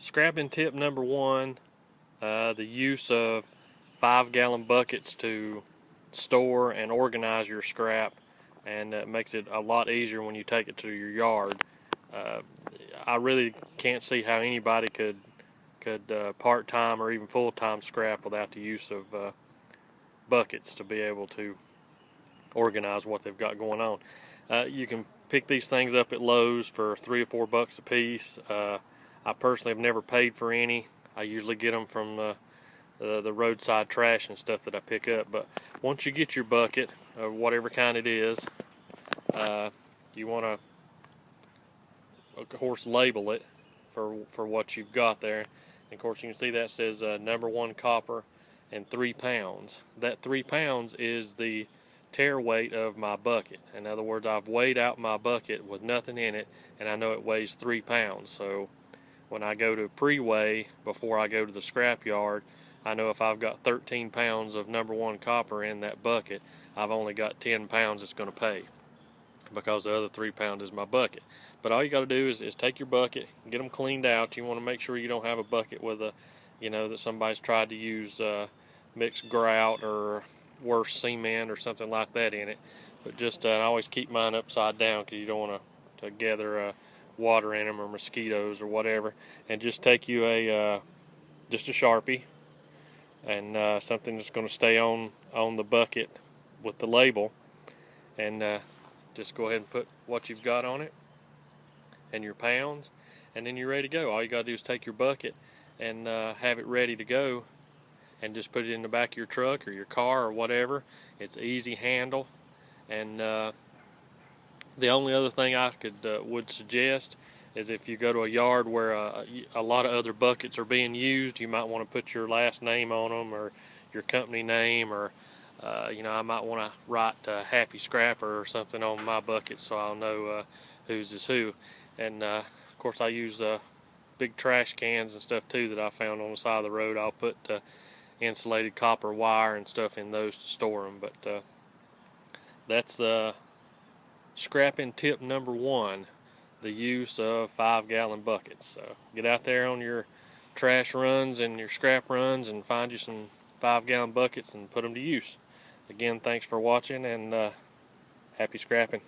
Scrapping tip number one, the use of 5-gallon buckets to store and organize your scrap, and it makes it a lot easier when you take it to your yard. I really can't see how anybody could part-time or even full-time scrap without the use of buckets to be able to organize what they've got going on. You can pick these things up at Lowe's for $3 or $4 a piece. I personally have never paid for any. I usually get them from the roadside trash and stuff that I pick up. But once you get your bucket, whatever kind it is, you want to, of course, label it for what you've got there. And of course, you can see that says number 1 copper and 3 pounds. That 3 pounds is the tare weight of my bucket. In other words, I've weighed out my bucket with nothing in it, and I know it weighs 3 pounds. So when I go to pre-weigh before I go to the scrap yard, I know if I've got 13 pounds of number 1 copper in that bucket, I've only got 10 pounds it's going to pay, because the other 3 pounds is my bucket. But all you got to do is take your bucket, get them cleaned out. You want to make sure you don't have a bucket with a, that somebody's tried to use mixed grout or worse, cement or something like that in it. But just I always keep mine upside down, because you don't want to gather water in them or mosquitoes or whatever. And just take you just a Sharpie and something that's going to stay on the bucket with the label, and just go ahead and put what you've got on it and your pounds, and then you're ready to go. All you got to do is take your bucket and have it ready to go, and just put it in the back of your truck or your car or whatever. It's easy handle. And the only other thing I would suggest is, if you go to a yard where a lot of other buckets are being used, you might want to put your last name on them, or your company name, or I might want to write Happy Scrapper or something on my bucket, so I'll know whose is who. And of course, I use big trash cans and stuff too that I found on the side of the road. I'll put insulated copper wire and stuff in those to store them. But that's scrapping tip number 1, the use of 5-gallon buckets. So get out there on your trash runs and your scrap runs and find you some 5-gallon buckets and put them to use. Again, thanks for watching, and happy scrapping.